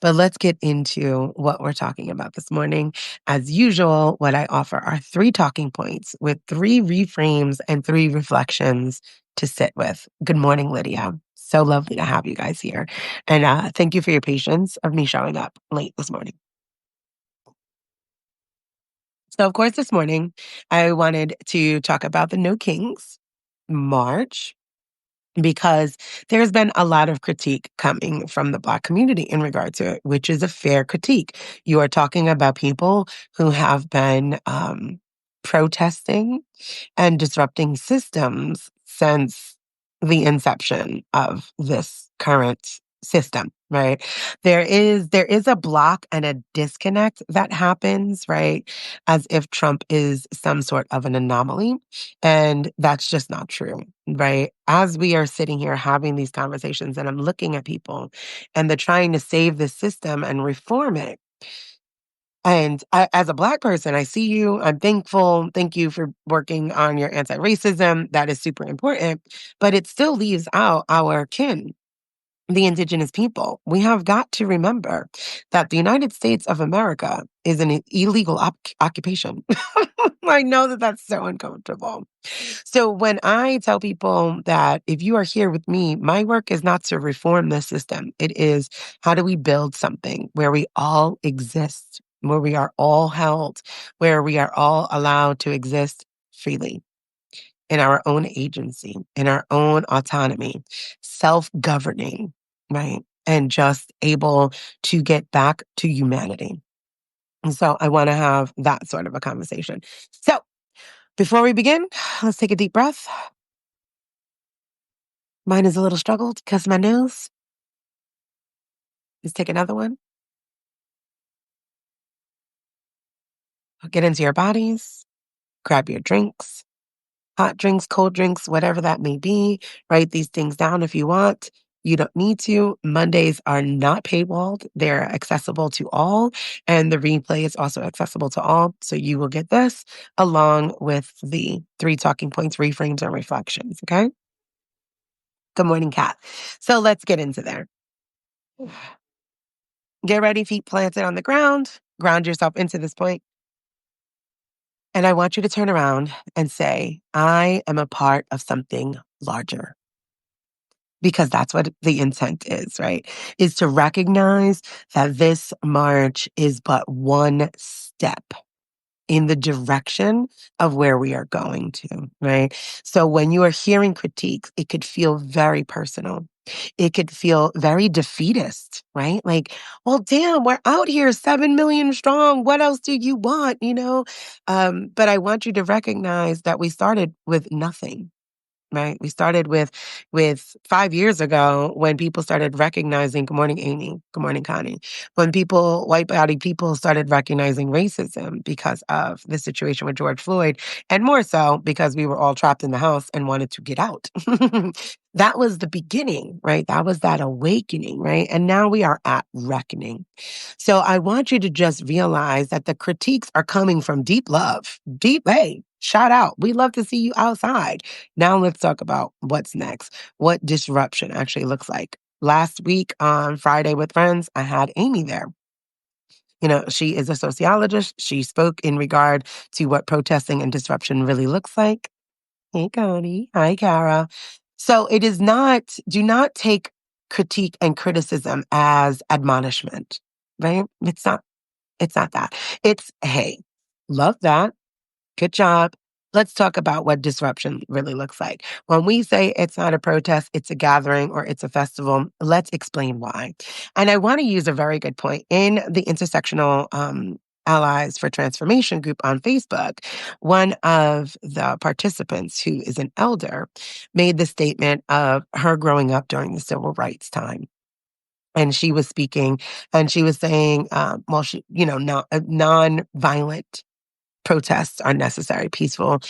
But let's get into what we're talking about this morning. As usual, what I offer are three talking points with three reframes and three reflections to sit with. Good morning, Lydia. So lovely to have you guys here. And thank you for your patience of me showing up late this morning. So, of course, this morning, I wanted to talk about the No Kings March because there's been a lot of critique coming from the Black community in regard to it, which is a fair critique. You are talking about people who have been protesting and disrupting systems since the inception of this current system, right? There is a block and a disconnect that happens, right? As if Trump is some sort of an anomaly. And that's just not true, right? As we are sitting here having these conversations and I'm looking at people and they're trying to save the system and reform it, and as a Black person, I see you. I'm thankful. Thank you for working on your anti racism. That is super important. But it still leaves out our kin, the Indigenous people. We have got to remember that the United States of America is an illegal occupation. I know that that's so uncomfortable. So when I tell people that if you are here with me, my work is not to reform the system. It is how do we build something where we all exist, where we are all held, where we are all allowed to exist freely in our own agency, in our own autonomy, self-governing, right? And just able to get back to humanity. And so I want to have that sort of a conversation. So before we begin, let's take a deep breath. Mine is a little struggled because my nose. Let's take another one. Get into your bodies. Grab your drinks, hot drinks, cold drinks, whatever that may be. Write these things down if you want. You don't need to. Mondays are not paywalled. They're accessible to all. And the replay is also accessible to all. So you will get this along with the three talking points, reframes, and reflections. Okay. Good morning, Kat. So let's get into there. Get ready, feet planted on the ground. Ground yourself into this point. And I want you to turn around and say, I am a part of something larger. Because that's what the intent is, right? Is to recognize that this march is but one step in the direction of where we are going to, right? So when you are hearing critiques, it could feel very personal. It could feel very defeatist, right? Like, well, damn, we're out here 7 million strong. What else do you want? But I want you to recognize that we started with nothing. Right. We started with 5 years ago when people started recognizing, good morning, Amy. Good morning, Connie. When white body people started recognizing racism because of the situation with George Floyd, and more so because we were all trapped in the house and wanted to get out. That was the beginning, right? That was that awakening, right? And now we are at reckoning. So I want you to just realize that the critiques are coming from deep love, deep, hey, shout out. We love to see you outside. Now let's talk about what's next, what disruption actually looks like. Last week on Friday with Friends, I had Amy there. She is a sociologist. She spoke in regard to what protesting and disruption really looks like. Hey, Cody. Hi, Kara. So it is not, do not take critique and criticism as admonishment, right? It's not that. It's, hey, love that. Good job. Let's talk about what disruption really looks like. When we say it's not a protest, it's a gathering or it's a festival, let's explain why. And I want to use a very good point. In the intersectional Allies for Transformation group on Facebook, one of the participants, who is an elder, made the statement of her growing up during the civil rights time. And she was speaking and she was saying, non-violent protests are necessary, peaceful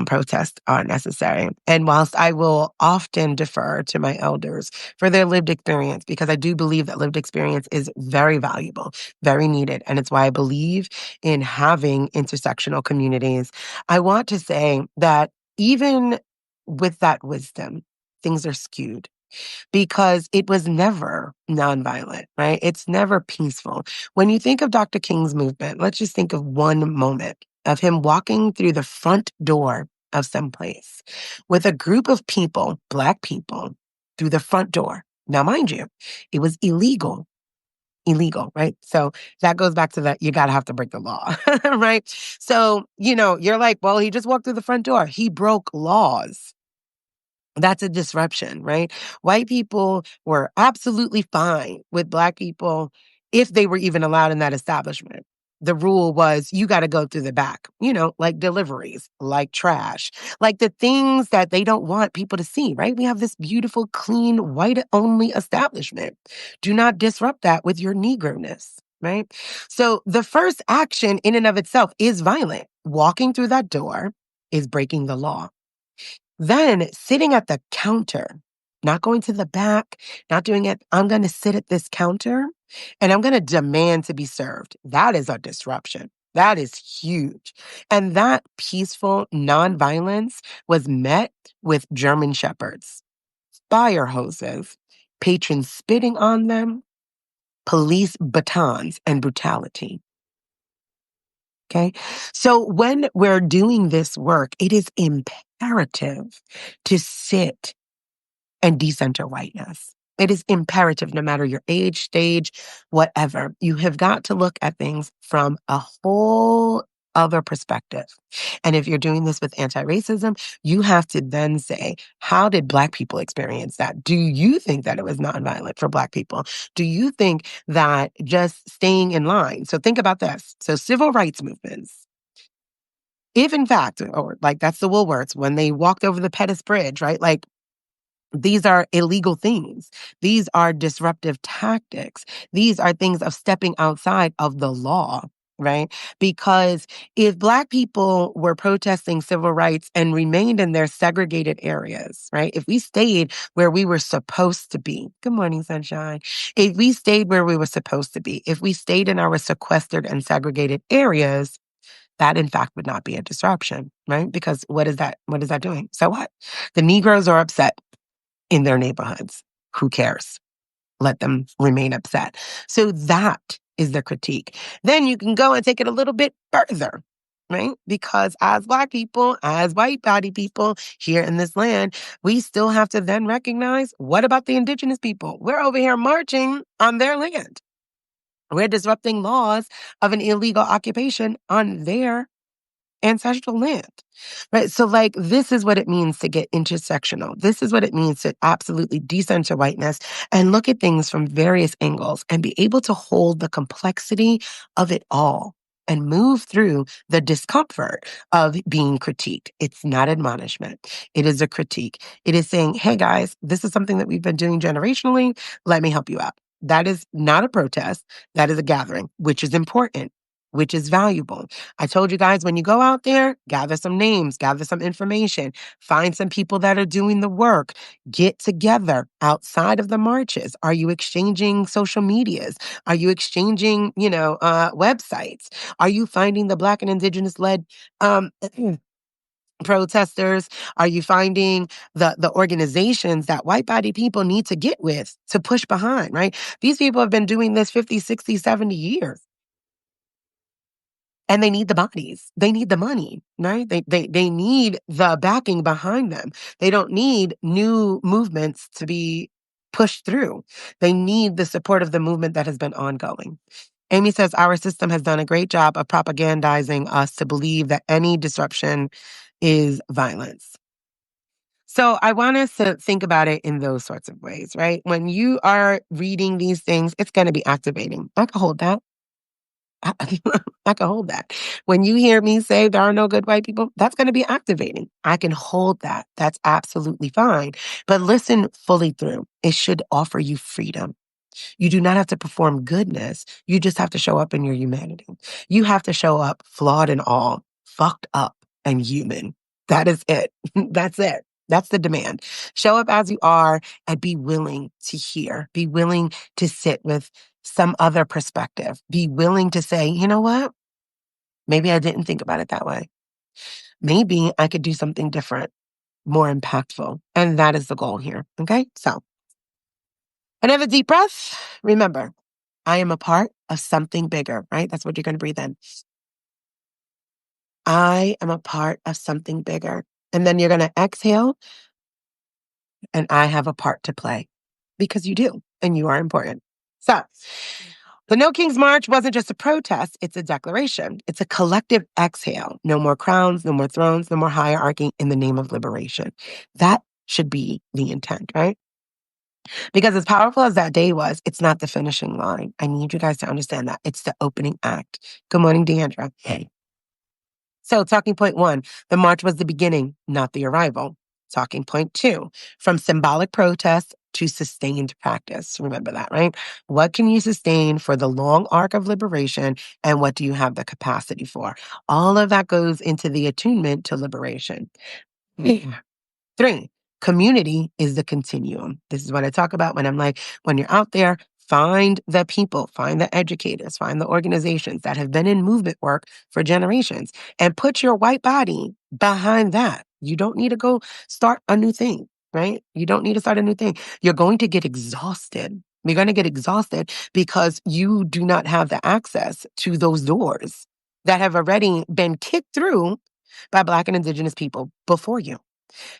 protests are necessary. And whilst I will often defer to my elders for their lived experience, because I do believe that lived experience is very valuable, very needed, and it's why I believe in having intersectional communities, I want to say that even with that wisdom, things are skewed. because it was never nonviolent, right? It's never peaceful. When you think of Dr. King's movement, let's just think of one moment of him walking through the front door of some place with a group of people, Black people, through the front door. Now, mind you, it was illegal, right? So that goes back to that you got to have to break the law, right? So, you're like, well, he just walked through the front door. He broke laws. That's a disruption, right? White people were absolutely fine with Black people if they were even allowed in that establishment. The rule was you got to go through the back, like deliveries, like trash, like the things that they don't want people to see, right? We have this beautiful, clean, white only establishment. Do not disrupt that with your Negro-ness, right? So the first action in and of itself is violent. Walking through that door is breaking the law. Then sitting at the counter, not going to the back, not doing it. I'm going to sit at this counter and I'm going to demand to be served. That is a disruption. That is huge. And that peaceful nonviolence was met with German shepherds, fire hoses, patrons spitting on them, police batons, and brutality. Okay. So when we're doing this work, it is imperative to sit and decenter whiteness. It is imperative, no matter your age, stage, whatever. You have got to look at things from a whole other perspective. And if you're doing this with anti-racism, you have to then say, how did Black people experience that? Do you think that it was nonviolent for Black people? Do you think that just staying in line? So think about this. So civil rights movements, if in fact, or like that's the Woolworths, when they walked over the Pettus Bridge, right? Like, these are illegal things. These are disruptive tactics. These are things of stepping outside of the law, right? Because if Black people were protesting civil rights and remained in their segregated areas, right? If we stayed where we were supposed to be, good morning, sunshine. If we stayed where we were supposed to be, if we stayed in our sequestered and segregated areas, that in fact would not be a disruption, right? Because what is that? What is that doing? So what? The Negroes are upset in their neighborhoods. Who cares? Let them remain upset. So that is the critique. Then you can go and take it a little bit further, right? Because as Black people, as white body people here in this land, we still have to then recognize, what about the indigenous people? We're over here marching on their land. We're disrupting laws of an illegal occupation on their ancestral land, right? So like, this is what it means to get intersectional. This is what it means to absolutely decenter whiteness and look at things from various angles and be able to hold the complexity of it all and move through the discomfort of being critiqued. It's not admonishment. It is a critique. It is saying, hey guys, this is something that we've been doing generationally. Let me help you out. That is not a protest. That is a gathering, which is important, which is valuable. I told you guys, when you go out there, gather some names, gather some information, find some people that are doing the work, get together outside of the marches. Are you exchanging social medias? Are you exchanging, websites? Are you finding the Black and Indigenous led protesters? Are you finding the organizations that white body people need to get with to push behind, right? These people have been doing this 50, 60, 70 years. And they need the bodies. They need the money, right? They need the backing behind them. They don't need new movements to be pushed through. They need the support of the movement that has been ongoing. Amy says, our system has done a great job of propagandizing us to believe that any disruption is violence. So I want us to think about it in those sorts of ways, right? When you are reading these things, it's going to be activating. I can hold that. I, I can hold that. When you hear me say there are no good white people, that's going to be activating. I can hold that. That's absolutely fine. But listen fully through. It should offer you freedom. You do not have to perform goodness. You just have to show up in your humanity. You have to show up flawed and all, fucked up and human. That is it. That's it. That's the demand. Show up as you are and be willing to hear. Be willing to sit with some other perspective. Be willing to say, you know what? Maybe I didn't think about it that way. Maybe I could do something different, more impactful. And that is the goal here. Okay? So Another deep breath. Remember, I am a part of something bigger, right? That's what you're going to breathe in. I am a part of something bigger. And then you're going to exhale, and I have a part to play because you do, and you are important. So, the No King's March wasn't just a protest, it's a declaration. It's a collective exhale. No more crowns, no more thrones, no more hierarchy in the name of liberation. That should be the intent, right? Because as powerful as that day was, it's not the finishing line. I need you guys to understand that. It's the opening act. Good morning, Deandra. Hey. So, talking point one, the march was the beginning, not the arrival. Talking point two, from symbolic protest to sustained practice. Remember that, right? What can you sustain for the long arc of liberation, and what do you have the capacity for? All of that goes into the attunement to liberation. Three, community is the continuum. This is what I talk about when I'm like, when you're out there, find the people, find the educators, find the organizations that have been in movement work for generations, and put your white body behind that. You don't need to go start a new thing, right? You don't need to start a new thing. You're going to get exhausted. You're going to get exhausted because you do not have the access to those doors that have already been kicked through by Black and Indigenous people before you.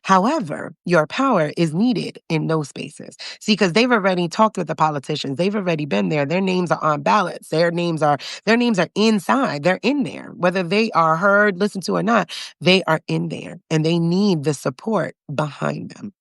However, your power is needed in those spaces. See, because they've already talked with the politicians. They've already been there. Their names are on ballots. Their names are inside. They're in there. Whether they are heard, listened to or not, they are in there. And they need the support behind them.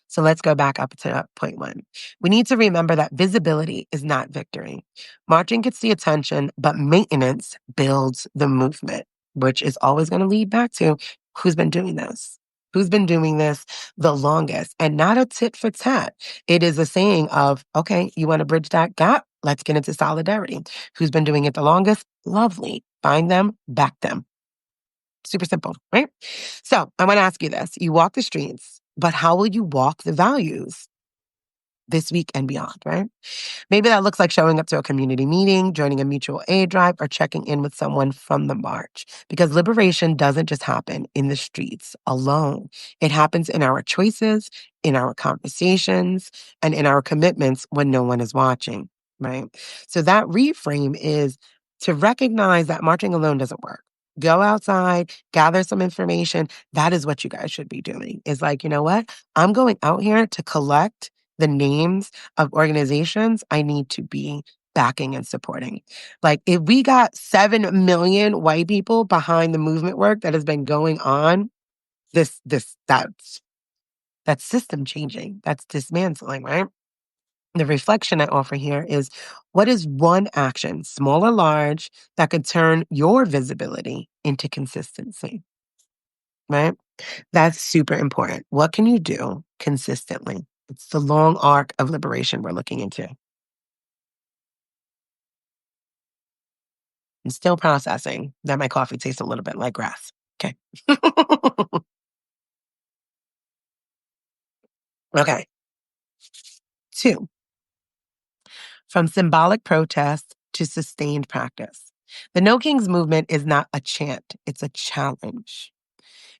So let's go back up to point one. We need to remember that visibility is not victory. Marching gets the attention, but maintenance builds the movement, which is always going to lead back to who's been doing this. Who's been doing this the longest, and not a tit for tat. It is a saying of, okay, you want to bridge that gap? Let's get into solidarity. Who's been doing it the longest? Lovely. Find them, back them. Super simple, right? So I want to ask you this. You walk the streets, but how will you walk the values this week and beyond, right? Maybe that looks like showing up to a community meeting, joining a mutual aid drive, or checking in with someone from the march. Because liberation doesn't just happen in the streets alone. It happens in our choices, in our conversations, and in our commitments when no one is watching, right? So that reframe is to recognize that marching alone doesn't work. Go outside, gather some information. That is what you guys should be doing. Is like, you know what? I'm going out here to collect the names of organizations I need to be backing and supporting. Like, if we got 7 million white people behind the movement work that has been going on, that's system changing. That's dismantling, right? The reflection I offer here is, what is one action, small or large, that could turn your visibility into consistency, right? That's super important. What can you do consistently? It's the long arc of liberation we're looking into. I'm still processing that my coffee tastes a little bit like grass. Okay. Okay. Two, from symbolic protest to sustained practice. The No Kings movement is not a chant, it's a challenge.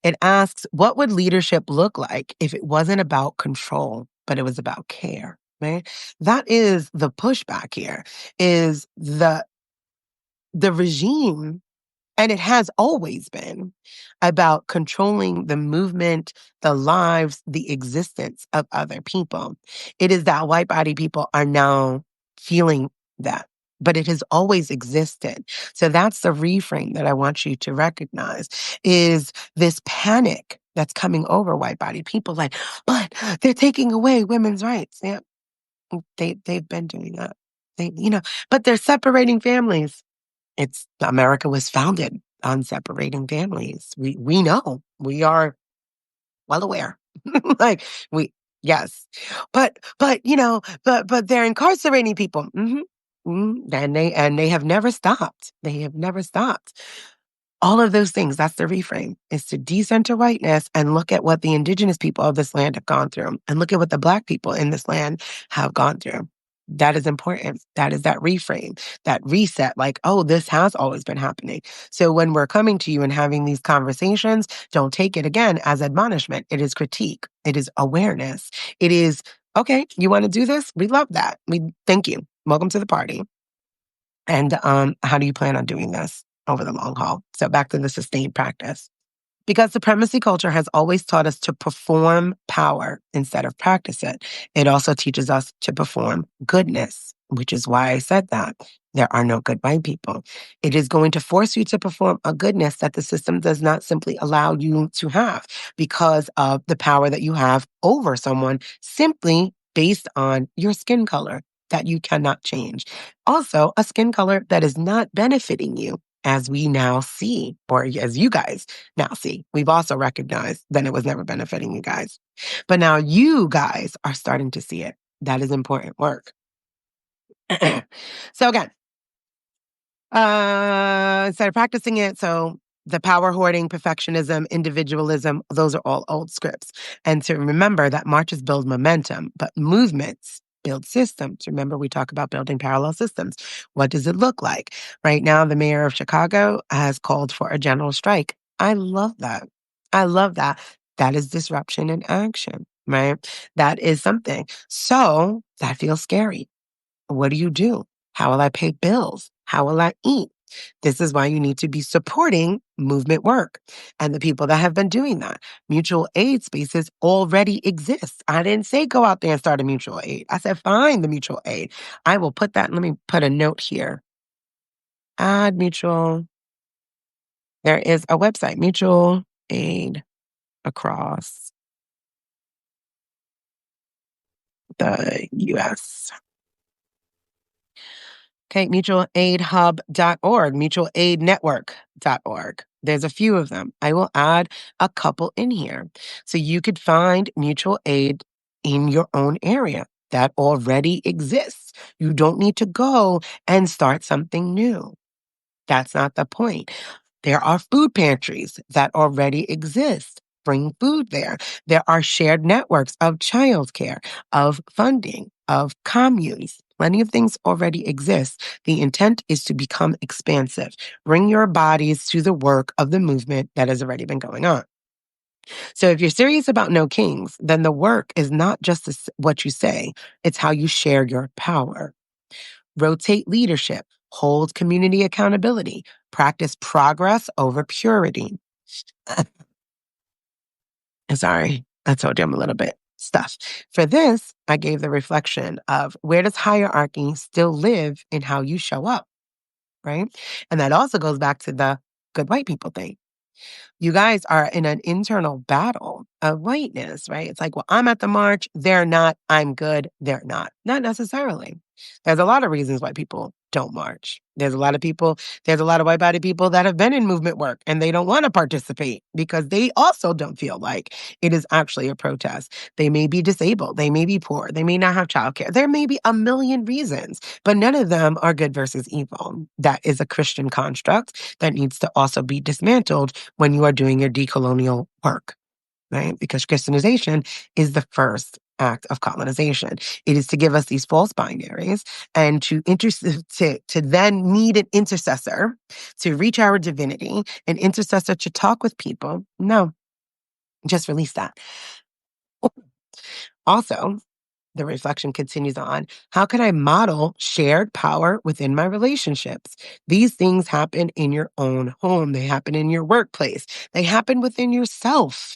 It asks, what would leadership look like if it wasn't about control, but it was about care, right? That is the pushback here, is the regime, and it has always been about controlling the movement, the lives, the existence of other people. It is that white body people are now feeling that, but it has always existed. So that's the reframe that I want you to recognize, is this panic that's coming over white body people, like, but they're taking away women's rights. Yeah, they've been doing that. But they're separating families. It's America was founded on separating families. We know. We are well aware. Like, we yes. But they're incarcerating people. And they have never stopped. They have never stopped. All of those things, that's the reframe, is to decenter whiteness and look at what the indigenous people of this land have gone through, and look at what the Black people in this land have gone through. That is important. That is that reframe, that reset, like, oh, this has always been happening. So when we're coming to you and having these conversations, don't take it again as admonishment. It is critique. It is awareness. It is Okay, you want to do this? We love that. We thank you. Welcome to the party. And how do you plan on doing this over the long haul? So back to the sustained practice. Because supremacy culture has always taught us to perform power instead of practice it. It also teaches us to perform goodness, which is why I said that. There are no good white people. It is going to force you to perform a goodness that the system does not simply allow you to have because of the power that you have over someone simply based on your skin color that you cannot change. Also, a skin color that is not benefiting you as we now see, or as you guys now, see, we've also recognized that it was never benefiting you guys. But now you guys are starting to see it. That is important work. So again, instead of practicing it, so the power hoarding, perfectionism, individualism, those are all old scripts. And to remember that marches build momentum, but movements build systems. Remember, we talk about building parallel systems. What does it look like? Right now, the mayor of Chicago has called for a general strike. I love that. I love that. That is disruption in action, right? That is something. So that feels scary. What do you do? How will I pay bills? How will I eat? This is why you need to be supporting movement work and the people that have been doing that. Mutual aid spaces already exist. I didn't say go out there and start a mutual aid. I said find the mutual aid. I will put that, let me put a note here. Add mutual. There is a website, mutual aid across the US. Okay, mutualaidhub.org, mutualaidnetwork.org. There's a few of them. I will add a couple in here. So you could find mutual aid in your own area that already exists. You don't need to go and start something new. That's not the point. There are food pantries that already exist. Bring food there. There are shared networks of childcare, of funding, of communes. Plenty of things already exist. The intent is to become expansive. Bring your bodies to the work of the movement that has already been going on. So if you're serious about no kings, then the work is not just what you say, it's how you share your power. Rotate leadership, hold community accountability, practice progress over purity. Sorry, I told you I'm a little bit stuffed. For this, I gave the reflection of where does hierarchy still live in how you show up, right? And that also goes back to the good white people thing. You guys are in an internal battle of whiteness, right? It's like, well, I'm at the march, they're not, I'm good, they're not. Not necessarily. There's a lot of reasons why people don't march. There's a lot of white body people that have been in movement work and they don't want to participate because they also don't feel like it is actually a protest. They may be disabled, they may be poor, they may not have childcare. There may be a million reasons, but none of them are good versus evil. That is a Christian construct that needs to also be dismantled when you are doing your decolonial work, right? Because Christianization is the first act of colonization. It is to give us these false binaries and to then need an intercessor to reach our divinity, an intercessor to talk with people. No, just release that. Also, the reflection continues on, how can I model shared power within my relationships? These things happen in your own home. They happen in your workplace. They happen within yourself.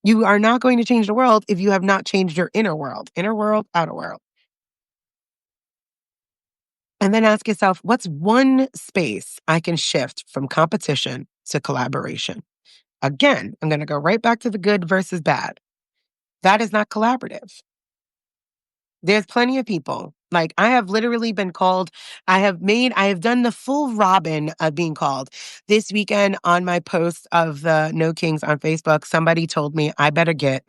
You are not going to change the world if you have not changed your inner world, outer world. And then ask yourself, what's one space I can shift from competition to collaboration? Again, I'm going to go right back to the good versus bad. That is not collaborative. There's plenty of people. Like I have literally been called, I have done the full robin of being called. This weekend on my post of the No Kings on Facebook, somebody told me I better get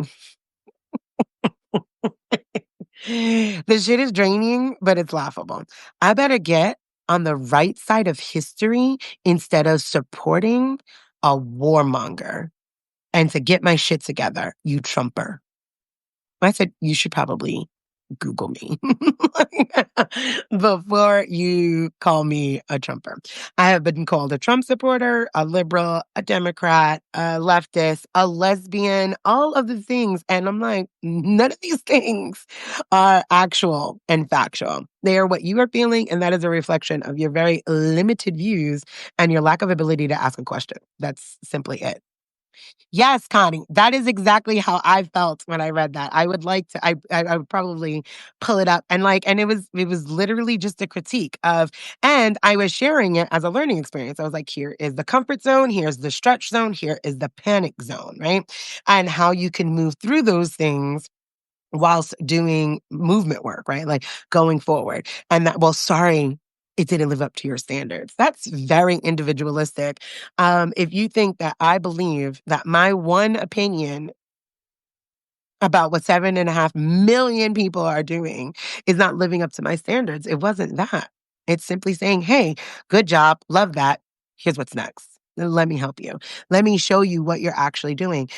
the shit is draining, but it's laughable. I better get on the right side of history instead of supporting a warmonger and to get my shit together, you Trumper. I said, you should probably Google me before you call me a Trumper. I have been called a Trump supporter, a liberal, a Democrat, a leftist, a lesbian, all of the things. And I'm like, none of these things are actual and factual. They are what you are feeling, and that is a reflection of your very limited views and your lack of ability to ask a question. That's simply it. Yes, Connie, that is exactly how I felt when I read that. I would like to I would probably pull it up and and it was literally just a critique of, and I was sharing it as a learning experience. I was like, here is the comfort zone, here's the stretch zone, here is the panic zone, right? And how you can move through those things whilst doing movement work, right? Like going forward. And that, well, sorry, it didn't live up to your standards. That's very individualistic. If you think that I believe that my one opinion about what 7.5 million people are doing is not living up to my standards, it wasn't that. It's simply saying, hey, good job, love that. Here's what's next. Let me help you. Let me show you what you're actually doing.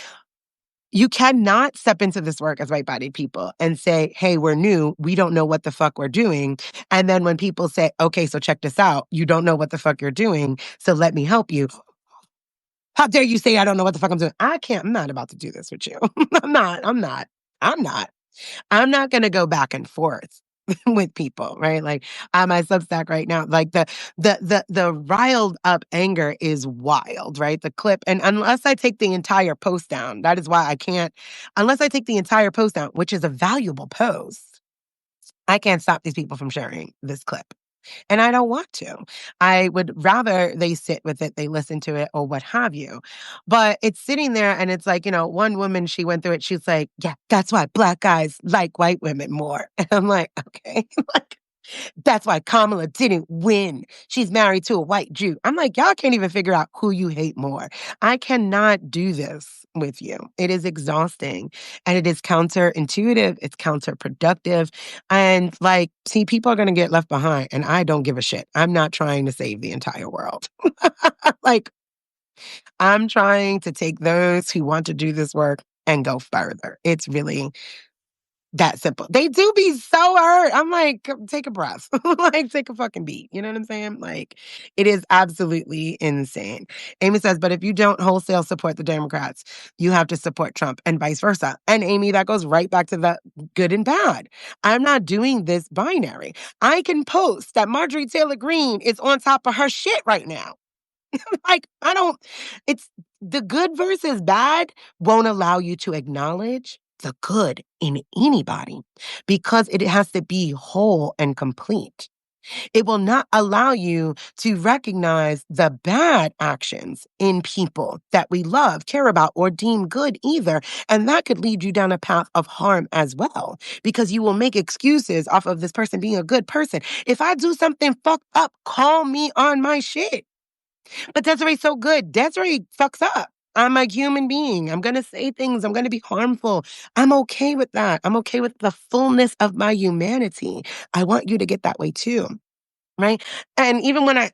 You cannot step into this work as white-bodied people and say, "Hey, we're new. We don't know what the fuck we're doing." And then when people say, "Okay, so check this out. You don't know what the fuck you're doing, so let me help you." How dare you say I don't know what the fuck I'm doing? I can't. I'm not about to do this with you. I'm not. I'm not. I'm not. I'm not gonna go back and forth with people, right? Like on my Substack right now, like the riled up anger is wild, right? The clip, and unless I take the entire post down, that is why I can't. Unless I take the entire post down, which is a valuable post, I can't stop these people from sharing this clip. And I don't want to. I would rather they sit with it, they listen to it, or what have you. But it's sitting there and it's like, one woman, she went through it. She's like, yeah, that's why Black guys like white women more. And I'm like, okay, like, that's why Kamala didn't win. She's married to a white Jew. I'm like, y'all can't even figure out who you hate more. I cannot do this with you. It is exhausting and it is counterintuitive. It's counterproductive. And see, people are going to get left behind and I don't give a shit. I'm not trying to save the entire world. like, I'm trying to take those who want to do this work and go further. It's really that simple. They do be so hurt. I'm like, take a breath. Like, take a fucking beat. You know what I'm saying? Like, it is absolutely insane. Amy says, but if you don't wholesale support the Democrats, you have to support Trump and vice versa. And Amy, that goes right back to the good and bad. I'm not doing this binary. I can post that Marjorie Taylor Greene is on top of her shit right now. I don't, it's the good versus bad won't allow you to acknowledge the good in anybody because it has to be whole and complete. It will not allow you to recognize the bad actions in people that we love, care about, or deem good either. And that could lead you down a path of harm as well, because you will make excuses off of this person being a good person. If I do something fucked up, call me on my shit. But Desiree's so good. Desiree fucks up. I'm a human being. I'm going to say things. I'm going to be harmful. I'm okay with that. I'm okay with the fullness of my humanity. I want you to get that way too. Right. And even when I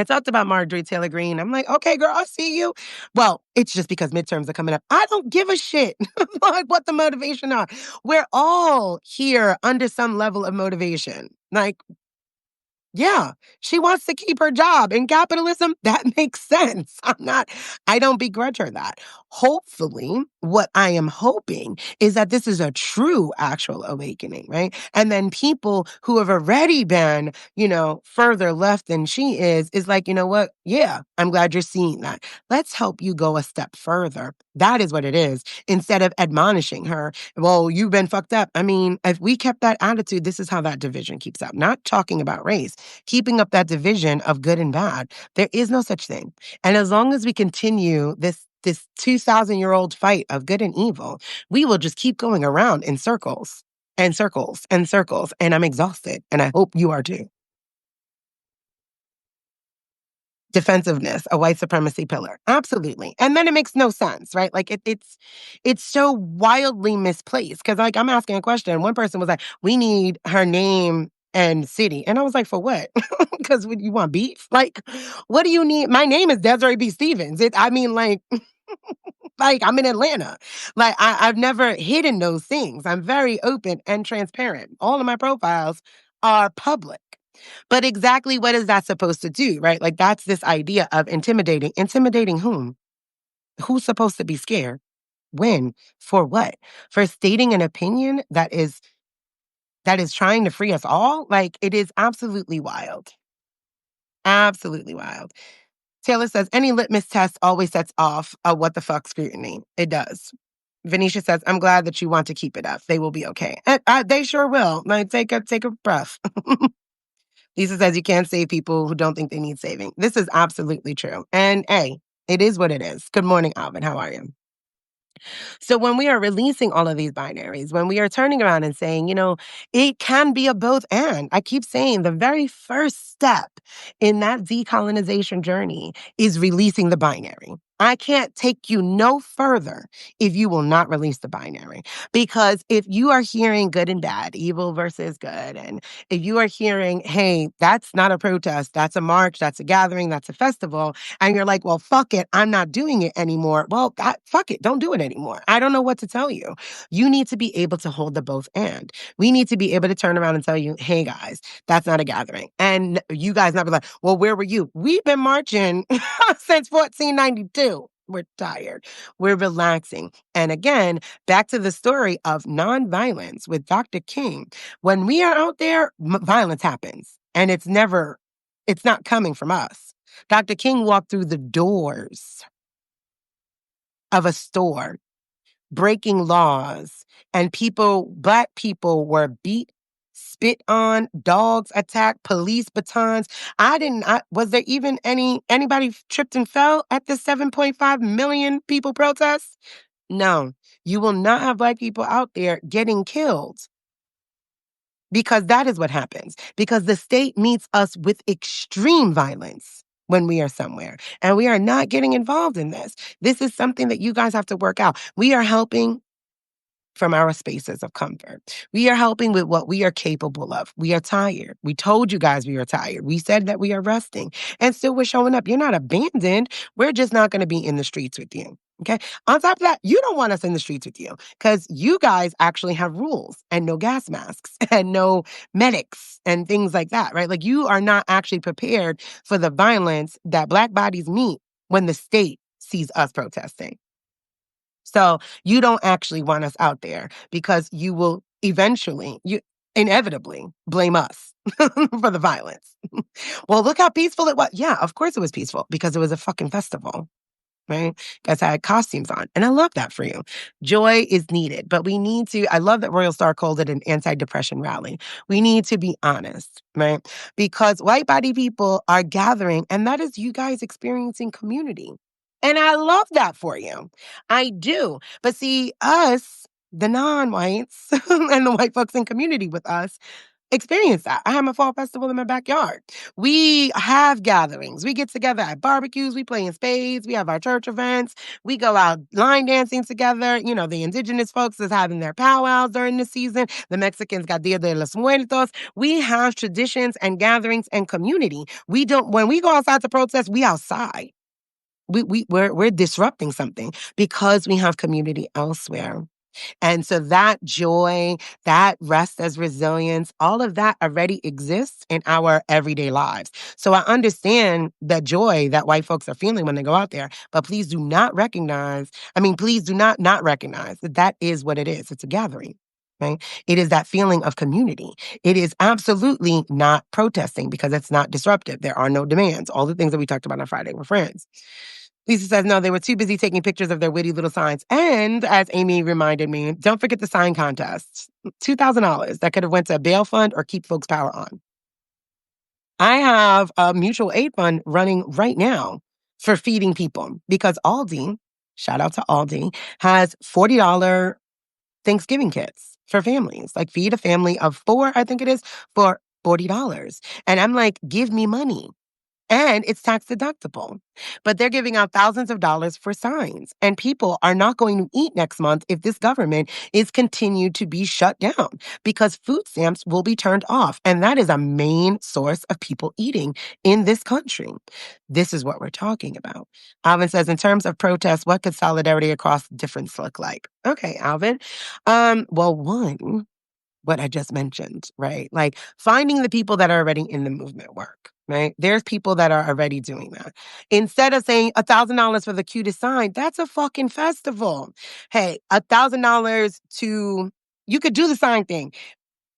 talked about Marjorie Taylor Greene, I'm like, okay, girl, I see you. Well, it's just because midterms are coming up. I don't give a shit like what the motivation are. We're all here under some level of motivation. Like, yeah, she wants to keep her job. In capitalism, that makes sense. I don't begrudge her that. Hopefully, what I am hoping is that this is a true actual awakening, right? And then people who have already been, further left than she is like, you know what? Yeah, I'm glad you're seeing that. Let's help you go a step further. That is what it is. Instead of admonishing her, well, you've been fucked up. I mean, if we kept that attitude, this is how that division keeps up. Not talking about race, keeping up that division of good and bad. There is no such thing. And as long as we continue this 2,000-year-old fight of good and evil, we will just keep going around in circles and circles and circles. And I'm exhausted. And I hope you are too. Defensiveness, a white supremacy pillar. Absolutely. And then it makes no sense, right? Like it's so wildly misplaced. Cause I'm asking a question. One person was like, we need her name and city. And I was like, for what? Because you want beef? Like, what do you need? My name is Desiree B. Stevens. I mean, like, Like, I'm in Atlanta. Like, I've never hidden those things. I'm very open and transparent. All of my profiles are public. But exactly what is that supposed to do, right? Like, that's this idea of intimidating. Intimidating whom? Who's supposed to be scared? When? For what? For stating an opinion that is trying to free us all? Like, it is absolutely wild. Absolutely wild. Taylor says, any litmus test always sets off a what the fuck scrutiny. It does. Venetia says, I'm glad that you want to keep it up. They will be okay. And, they sure will. Like, take a breath. Lisa says, you can't save people who don't think they need saving. This is absolutely true. And hey, it is what it is. Good morning, Alvin. How are you? So when we are releasing all of these binaries, when we are turning around and saying, it can be a both and. I keep saying the very first step in that decolonization journey is releasing the binary. I can't take you no further if you will not release the binary. Because if you are hearing good and bad, evil versus good, and if you are hearing, hey, that's not a protest, that's a march, that's a gathering, that's a festival, and you're like, well, fuck it, I'm not doing it anymore. Well, fuck it, don't do it anymore. I don't know what to tell you. You need to be able to hold the both and. We need to be able to turn around and tell you, hey guys, that's not a gathering. And you guys not be like, well, where were you? We've been marching since 1492. We're tired. We're relaxing. And again, back to the story of nonviolence with Dr. King. When we are out there, violence happens. And it's not coming from us. Dr. King walked through the doors of a store, breaking laws, and Black people were beat, spit on, dogs attacked, police batons. Was there even anybody tripped and fell at the 7.5 million people protest? No, you will not have Black people out there getting killed. Because that is what happens. Because the state meets us with extreme violence when we are somewhere. And we are not getting involved in this. This is something that you guys have to work out. We are helping from our spaces of comfort. We are helping with what we are capable of. We are tired. We told you guys we are tired. We said that we are resting. And still we're showing up. You're not abandoned. We're just not going to be in the streets with you. Okay. On top of that, you don't want us in the streets with you because you guys actually have rules and no gas masks and no medics and things like that, right? Like you are not actually prepared for the violence that Black bodies meet when the state sees us protesting. So you don't actually want us out there because you will inevitably blame us for the violence. Well, look how peaceful it was. Yeah, of course it was peaceful because it was a fucking festival. Right? Guys had costumes on. And I love that for you. Joy is needed, but we need to, I love that Royal Star called it an anti-depression rally. We need to be honest, right? Because white body people are gathering, and that is you guys experiencing community. And I love that for you. I do. But see, us, the non-whites, and the white folks in community with us, experience that. I have a fall festival in my backyard. We have gatherings. We get together at barbecues. We play in spades. We have our church events. We go out line dancing together. The indigenous folks is having their powwows during the season. The Mexicans got Dia de los Muertos. We have traditions and gatherings and community. When we go outside to protest, we outside. We're disrupting something because we have community elsewhere. And so that joy, that rest as resilience, all of that already exists in our everyday lives. So I understand the joy that white folks are feeling when they go out there, but please do not please do not recognize that that is what it is. It's a gathering. Right? It is that feeling of community. It is absolutely not protesting because it's not disruptive. There are no demands. All the things that we talked about on Friday were friends. Lisa says, no, they were too busy taking pictures of their witty little signs. And as Amy reminded me, don't forget the sign contests. $2,000 that could have went to a bail fund or keep folks' power on. I have a mutual aid fund running right now for feeding people because Aldi, shout out to Aldi, has $40 Thanksgiving kits for families. Like feed a family of 4, I think it is, for $40. And I'm like, give me money. and it's tax deductible. But they're giving out thousands of dollars for signs, and people are not going to eat next month if this government is continued to be shut down because food stamps will be turned off. And that is a main source of people eating in this country. This is what we're talking about. Alvin says, in terms of protests, what could solidarity across difference look like? Okay, Alvin. Well, one, what I just mentioned, right? Like finding the people that are already in the movement work, right? There's people that are already doing that. Instead of saying $1,000 for the cutest sign, that's a fucking festival. Hey, $1,000 to, you could do the sign thing.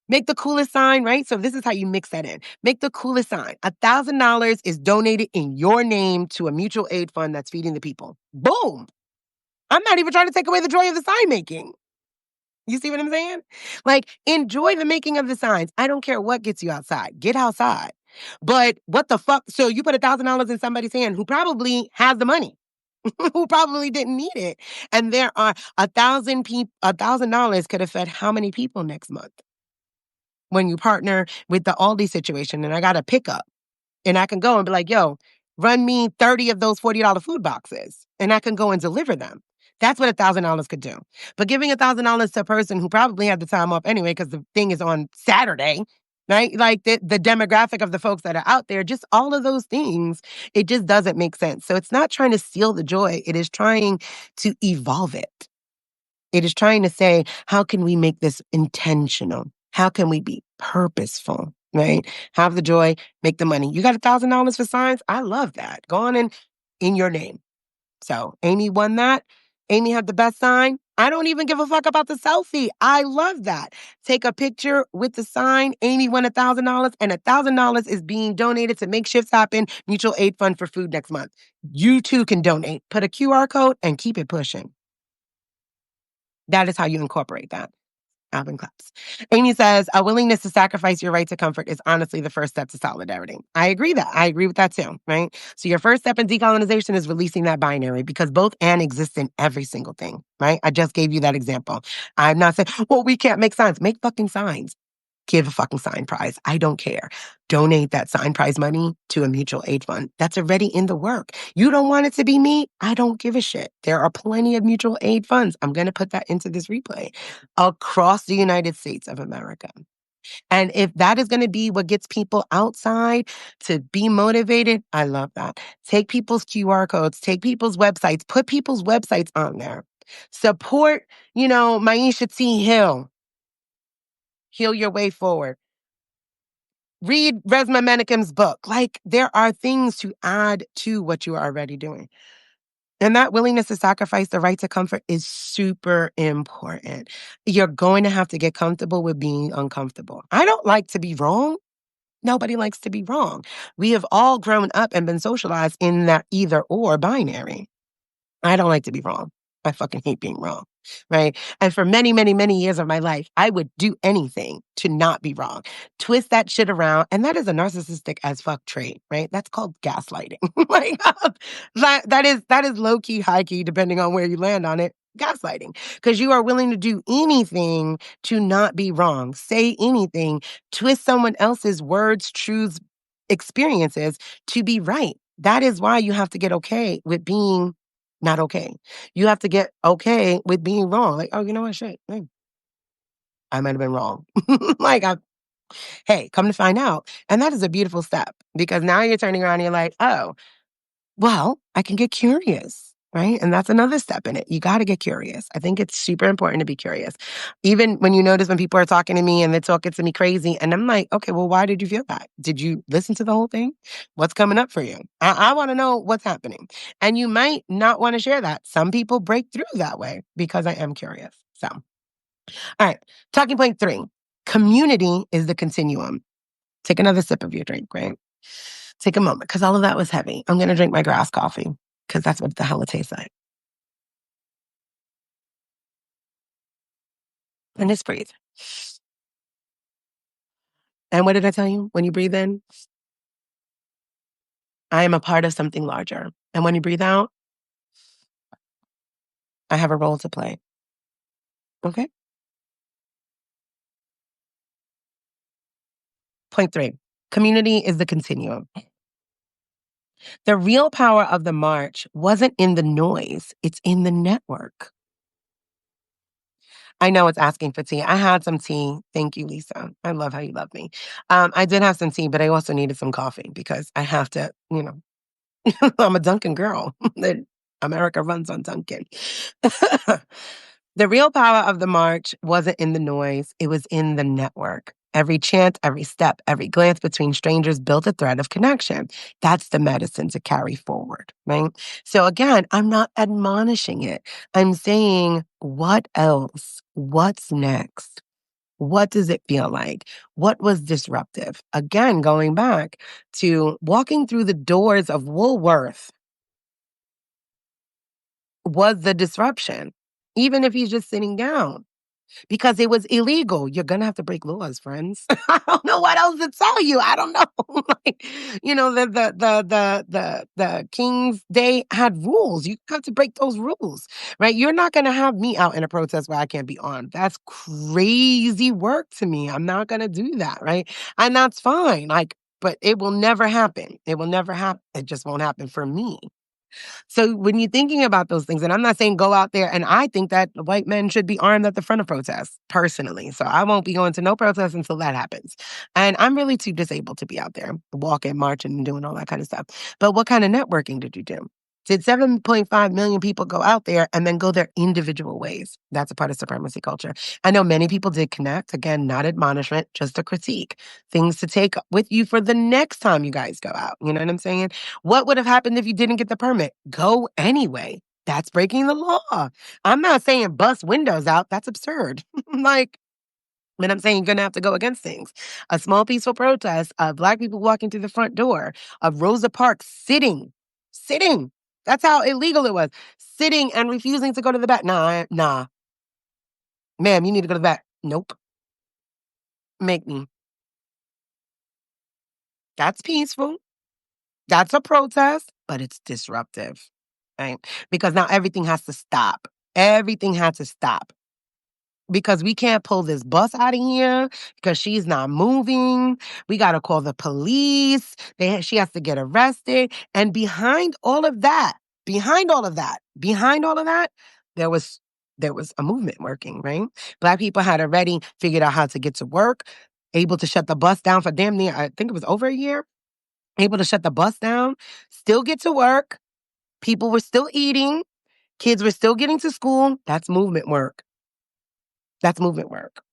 Make the coolest sign, right? So this is how you mix that in. Make the coolest sign. $1,000 is donated in your name to a mutual aid fund that's feeding the people. Boom. I'm not even trying to take away the joy of the sign making. You see what I'm saying? Like, enjoy the making of the signs. I don't care what gets you outside. Get outside. But what the fuck? So you put $1,000 in somebody's hand who probably has the money, who probably didn't need it. And there are 1,000 people, $1,000 could have fed how many people next month when you partner with the Aldi situation and I got a pickup and I can go and be like, yo, run me 30 of those $40 food boxes and I can go and deliver them. That's what $1,000 could do. But giving $1,000 to a person who probably had the time off anyway, because the thing is on Saturday, right? Like the demographic of the folks that are out there, just all of those things, it just doesn't make sense. So it's not trying to steal the joy. It is trying to evolve it. It is trying to say, how can we make this intentional? How can we be purposeful? Right? Have the joy, make the money. You got $1,000 for signs? I love that. Go on in your name. So Amy won that. Amy had the best sign. I don't even give a fuck about the selfie. I love that. Take a picture with the sign. Amy won $1,000, and $1,000 is being donated to make shifts happen. Mutual aid fund for food next month. You too can donate. Put a QR code and keep it pushing. That is how you incorporate that. Alvin claps. Amy says, a willingness to sacrifice your right to comfort is honestly the first step to solidarity. I agree that. I agree with that too, right? So your first step in decolonization is releasing that binary because both and exist in every single thing, right? I just gave you that example. I'm not saying, well, we can't make signs. Make fucking signs. Give a fucking sign prize. I don't care. Donate that sign prize money to a mutual aid fund. That's already in the work. You don't want it to be me? I don't give a shit. There are plenty of mutual aid funds. I'm going to put that into this replay across the United States of America. And if that is going to be what gets people outside to be motivated, I love that. Take people's QR codes, take people's websites, put people's websites on there. Support, Maisha T. Hill. Heal Your Way Forward. Read Resma Menakem's book. Like, there are things to add to what you are already doing. And that willingness to sacrifice the right to comfort is super important. You're going to have to get comfortable with being uncomfortable. I don't like to be wrong. Nobody likes to be wrong. We have all grown up and been socialized in that either or binary. I don't like to be wrong. I fucking hate being wrong, right? And for many, many, many years of my life, I would do anything to not be wrong. Twist that shit around. And that is a narcissistic as fuck trait, right? That's called gaslighting. Like, that is low key, high key, depending on where you land on it. Gaslighting. Because you are willing to do anything to not be wrong. Say anything. Twist someone else's words, truths, experiences to be right. That is why you have to get okay with being not okay. You have to get okay with being wrong. Like, oh, you know what? Shit. Hey, I might have been wrong. like, hey, come to find out. And that is a beautiful step because now you're turning around and you're like, oh, well, I can get curious, right? And that's another step in it. You got to get curious. I think it's super important to be curious. Even when you notice when people are talking to me and they're talking to me crazy, and I'm like, okay, well, why did you feel that? Did you listen to the whole thing? What's coming up for you? I want to know what's happening. And you might not want to share that. Some people break through that way because I am curious. So, all right, talking point 3. Community is the continuum. Take another sip of your drink, right? Take a moment because all of that was heavy. I'm going to drink my grass coffee because that's what the hell it tastes like. And just breathe. And what did I tell you? When you breathe in, I am a part of something larger. And when you breathe out, I have a role to play. Okay? Point 3. Community is the continuum. The real power of the march wasn't in the noise, it's in the network. I know it's asking for tea. I had some tea. Thank you, Lisa. I love how you love me. I did have some tea, but I also needed some coffee because I have to, I'm a Dunkin' girl. That America runs on Dunkin'. The real power of the march wasn't in the noise, it was in the network. Every chant, every step, every glance between strangers built a thread of connection. That's the medicine to carry forward, right? So again, I'm not admonishing it. I'm saying, what else? What's next? What does it feel like? What was disruptive? Again, going back to walking through the doors of Woolworth was the disruption, even if he's just sitting down because it was illegal. You're gonna have to break laws, friends. I don't know what else to tell you. I don't know. Like, the King's Day had rules. You have to break those rules, right? You're not gonna have me out in a protest where I can't be armed. That's crazy work to me. I'm not gonna do that, right? And that's fine. Like, but it will never happen. It will never happen. It just won't happen for me. So when you're thinking about those things, and I'm not saying go out there, and I think that white men should be armed at the front of protests, personally. So I won't be going to no protests until that happens. And I'm really too disabled to be out there walking, marching, and doing all that kind of stuff. But what kind of networking did you do? Did 7.5 million people go out there and then go their individual ways? That's a part of supremacy culture. I know many people did connect. Again, not admonishment, just a critique. Things to take with you for the next time you guys go out. You know what I'm saying? What would have happened if you didn't get the permit? Go anyway. That's breaking the law. I'm not saying bust windows out. That's absurd. Like, but I'm saying you're going to have to go against things. A small peaceful protest of Black people walking through the front door, of Rosa Parks sitting. That's how illegal it was. Sitting and refusing to go to the back. Nah. Ma'am, you need to go to the back. Nope. Make me. That's peaceful. That's a protest, but it's disruptive, right? Because now everything has to stop. Everything had to stop because we can't pull this bus out of here because she's not moving. We got to call the police. She has to get arrested. And behind all of that, there was a movement working, right? Black people had already figured out how to get to work, able to shut the bus down for damn near, I think it was over a year, able to shut the bus down, still get to work. People were still eating. Kids were still getting to school. That's movement work. That's movement work.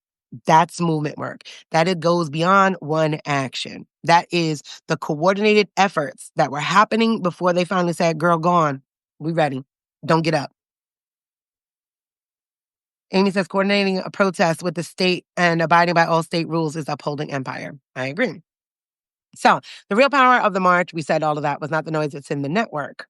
That's movement work. That it goes beyond one action. That is the coordinated efforts that were happening before they finally said, girl, go on. We ready. Don't get up. Amy says coordinating a protest with the state and abiding by all state rules is upholding empire. I agree. So the real power of the march, we said all of that was not the noise, it's in the network.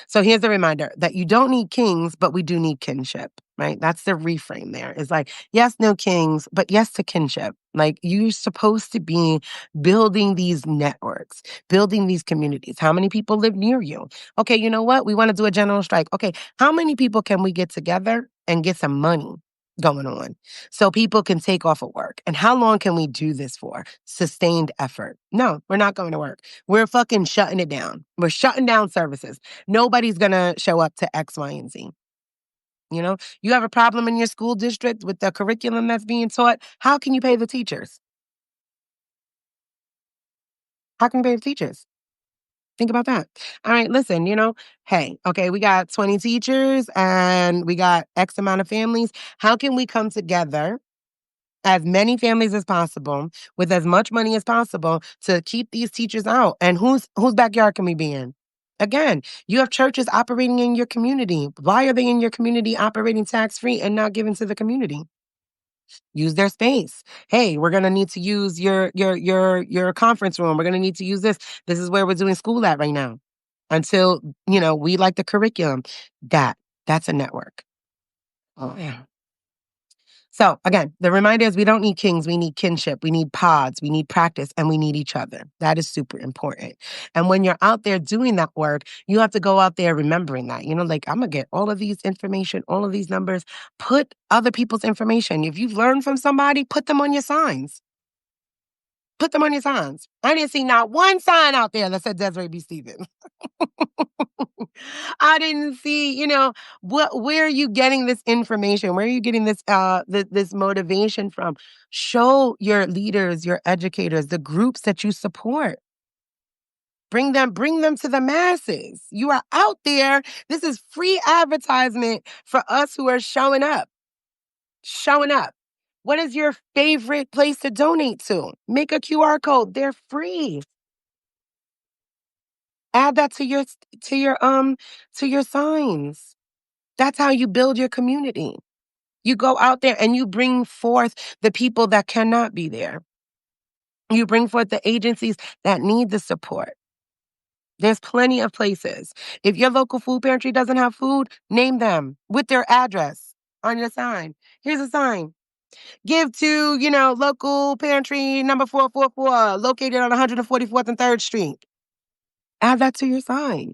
So here's the reminder that you don't need kings, but we do need kinship, right? That's the reframe there. It's like, yes, no kings, but yes to kinship. Like you're supposed to be building these networks, building these communities. How many people live near you? Okay, you know what? We want to do a general strike. Okay, how many people can we get together and get some money going on so people can take off of work? And how long can we do this for? Sustained effort. No, we're not going to work. We're fucking shutting it down. We're shutting down services. Nobody's going to show up to X, Y, and Z. You have a problem in your school district with the curriculum that's being taught. How can you pay the teachers? How can you pay the teachers? Think about that. All right, listen, hey, okay, we got 20 teachers and we got X amount of families. How can we come together, as many families as possible, with as much money as possible to keep these teachers out? And whose backyard can we be in? Again, you have churches operating in your community. Why are they in your community operating tax-free and not given to the community? Use their space. Hey, we're gonna need to use your conference room. We're gonna need to use this. This is where we're doing school at right now. Until, we like the curriculum. That's a network. Oh yeah. So again, the reminder is we don't need kings, we need kinship, we need pods, we need practice, and we need each other. That is super important. And when you're out there doing that work, you have to go out there remembering that. Like I'm gonna get all of these information, all of these numbers, put other people's information. If you've learned from somebody, put them on your signs. Put them on your signs. I didn't see not one sign out there that said Desiree B. Stevens. I didn't see, where are you getting this information? Where are you getting this motivation from? Show your leaders, your educators, the groups that you support. Bring them to the masses. You are out there. This is free advertisement for us who are showing up. Showing up. What is your favorite place to donate to? Make a QR code. They're free. Add that to your signs. That's how you build your community. You go out there and you bring forth the people that cannot be there. You bring forth the agencies that need the support. There's plenty of places. If your local food pantry doesn't have food, name them with their address on your sign. Here's a sign. Give to, local pantry number 444, located on 144th and 3rd Street. Add that to your sign.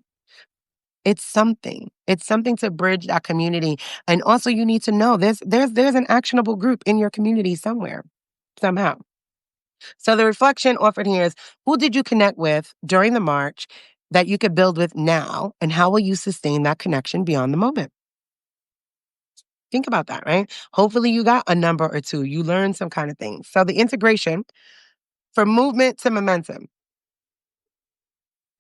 It's something. It's something to bridge that community. And also you need to know there's an actionable group in your community somewhere, somehow. So the reflection offered here is, who did you connect with during the march that you could build with now, and how will you sustain that connection beyond the moment? Think about that, right? Hopefully you got a number or two. You learned some kind of thing. So the integration from movement to momentum.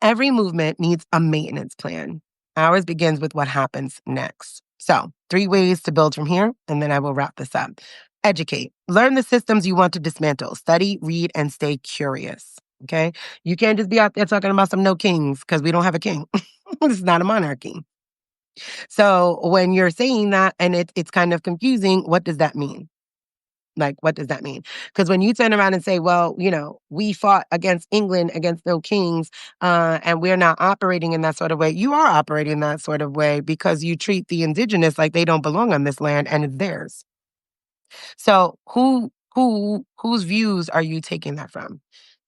Every movement needs a maintenance plan. Ours begins with what happens next. So 3 ways to build from here, and then I will wrap this up. Educate. Learn the systems you want to dismantle. Study, read, and stay curious. Okay? You can't just be out there talking about some no kings because we don't have a king. This is not a monarchy. So when you're saying that and it's kind of confusing, what does that mean? Like, what does that mean? Because when you turn around and say, well, we fought against England, against no kings, and we're not operating in that sort of way, you are operating in that sort of way because you treat the indigenous like they don't belong on this land and it's theirs. So whose views are you taking that from?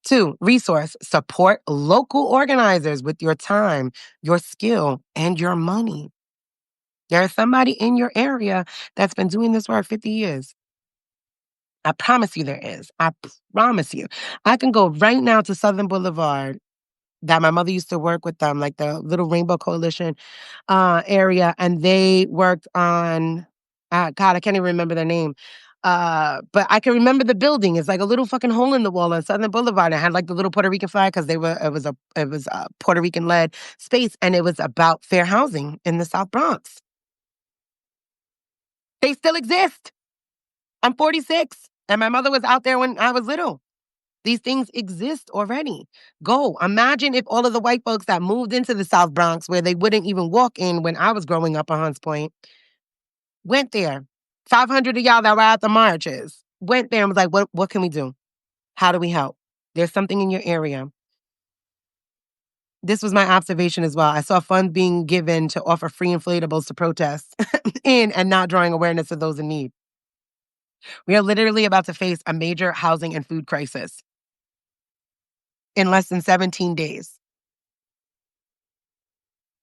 2, resource. Support local organizers with your time, your skill, and your money. There's somebody in your area that's been doing this work 50 years. I promise you there is. I promise you. I can go right now to Southern Boulevard that my mother used to work with them, like the Little Rainbow Coalition area, and they worked on, God, I can't even remember their name. But I can remember the building. It's like a little fucking hole in the wall on Southern Boulevard. It had like the little Puerto Rican flag because it was a Puerto Rican led space, and it was about fair housing in the South Bronx. They still exist. I'm 46, and my mother was out there when I was little. These things exist already. Go. Imagine if all of the white folks that moved into the South Bronx, where they wouldn't even walk in when I was growing up on Hunts Point, went there. 500 of y'all that were at the marches went there and was like, what can we do? How do we help? There's something in your area. This was my observation as well. I saw funds being given to offer free inflatables to protest in and not drawing awareness of those in need. We are literally about to face a major housing and food crisis in less than 17 days.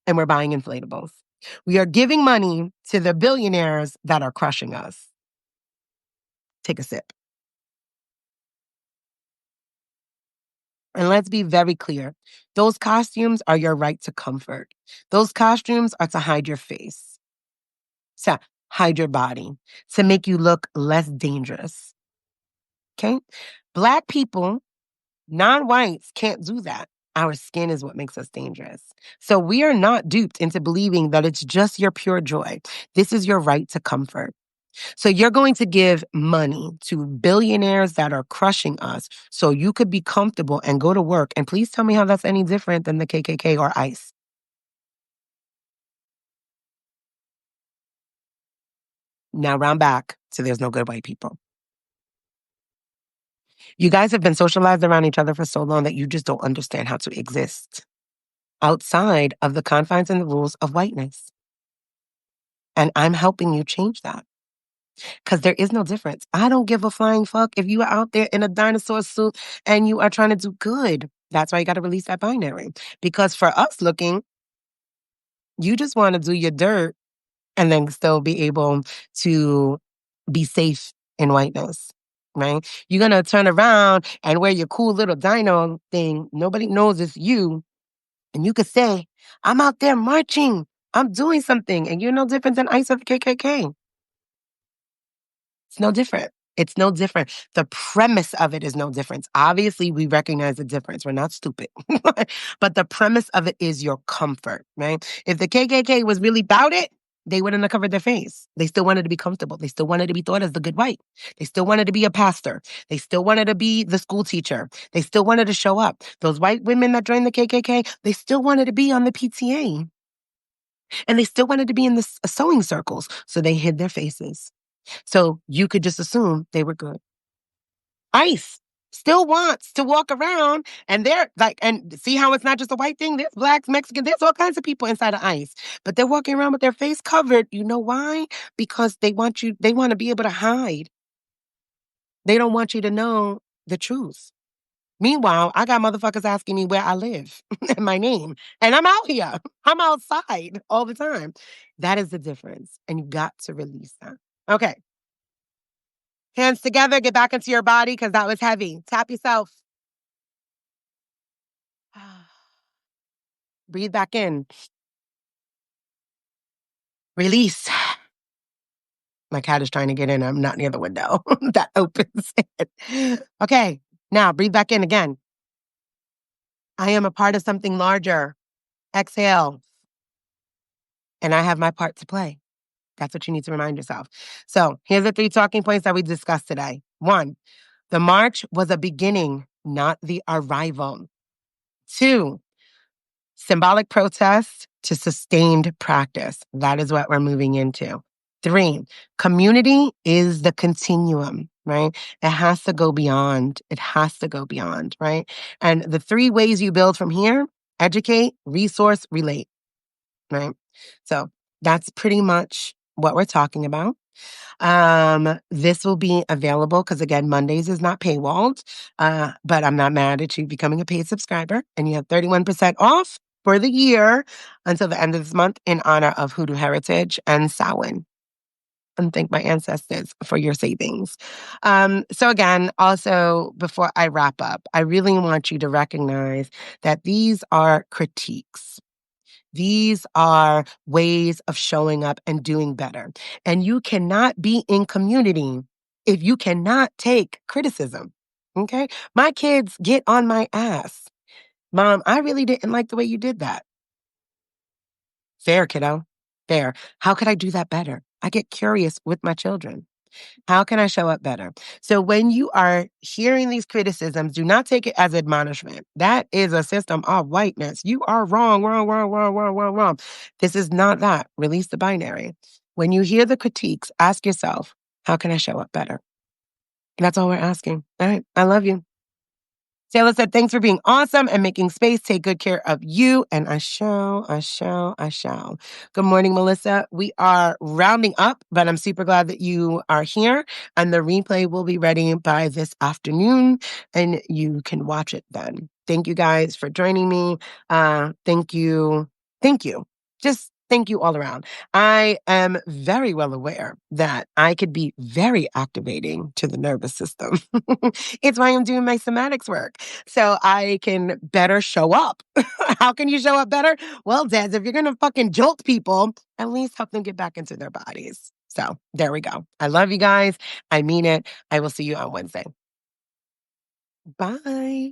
And we're buying inflatables. We are giving money to the billionaires that are crushing us. Take a sip. And let's be very clear. Those costumes are your right to comfort. Those costumes are to hide your face, to hide your body, to make you look less dangerous. Okay? Black people, non-whites, can't do that. Our skin is what makes us dangerous. So we are not duped into believing that it's just your pure joy. This is your right to comfort. So you're going to give money to billionaires that are crushing us so you could be comfortable and go to work. And please tell me how that's any different than the KKK or ICE. Now round back to there's no good white people. You guys have been socialized around each other for so long that you just don't understand how to exist outside of the confines and the rules of whiteness. And I'm helping you change that. Because there is no difference. I don't give a flying fuck if you are out there in a dinosaur suit and you are trying to do good. That's why you got to release that binary. Because for us looking, you just want to do your dirt and then still be able to be safe in whiteness. right? You're gonna turn around and wear your cool little dino thing. Nobody knows it's you. And you could say, I'm out there marching. I'm doing something. And you're no different than ICE or the KKK. It's no different. It's no different. The premise of it is no difference. Obviously, we recognize the difference. We're not stupid. But the premise of it is your comfort, right? If the KKK was really about it, they wouldn't have covered their face. They still wanted to be comfortable. They still wanted to be thought as the good white. They still wanted to be a pastor. They still wanted to be the school teacher. They still wanted to show up. Those white women that joined the KKK, they still wanted to be on the PTA. And they still wanted to be in the sewing circles. So they hid their faces. So you could just assume they were good. ICE still wants to walk around and they're like, and see how it's not just a white thing? There's blacks, Mexicans, there's all kinds of people inside of ICE, but they're walking around with their face covered. You know why? Because they want to be able to hide. They don't want you to know the truth. Meanwhile, I got motherfuckers asking me where I live and my name, and I'm out here. I'm outside all the time. That is the difference, and you got to release that. Okay. Hands together, get back into your body because that was heavy. Tap yourself. Breathe back in. Release. My cat is trying to get in. I'm not near the window. That opens it. Okay, now breathe back in again. I am a part of something larger. Exhale. And I have my part to play. That's what you need to remind yourself. So here's the 3 talking points that we discussed today. 1, the march was a beginning, not the arrival. 2, symbolic protest to sustained practice. That is what we're moving into. 3, community is the continuum, right? It has to go beyond. It has to go beyond, right? And the 3 ways you build from here: educate, resource, relate, right? So that's pretty much what we're talking about. This will be available because again, Mondays is not paywalled, but I'm not mad at you becoming a paid subscriber, and you have 31% off for the year until the end of this month in honor of Hoodoo Heritage and Samhain. And thank my ancestors for your savings. So again, also before I wrap up, I really want you to recognize that these are critiques. These are ways of showing up and doing better. And you cannot be in community if you cannot take criticism. Okay? My kids get on my ass. Mom, I really didn't like the way you did that. Fair, kiddo. Fair. How could I do that better? I get curious with my children. How can I show up better? So when you are hearing these criticisms, do not take it as admonishment. That is a system of whiteness. You are wrong, wrong, wrong, wrong, wrong, wrong, wrong. This is not that. Release the binary. When you hear the critiques, ask yourself, how can I show up better? That's all we're asking. All right. I love you. Taylor said, thanks for being awesome and making space. Take good care of you. And I shall, I shall, I shall. Good morning, Melissa. We are rounding up, but I'm super glad that you are here. And the replay will be ready by this afternoon, and you can watch it then. Thank you guys for joining me. Thank you. Thank you. Just thank you all around. I am very well aware that I could be very activating to the nervous system. It's why I'm doing my somatics work, so I can better show up. How can you show up better? Well, Des, if you're going to fucking jolt people, at least help them get back into their bodies. So there we go. I love you guys. I mean it. I will see you on Wednesday. Bye.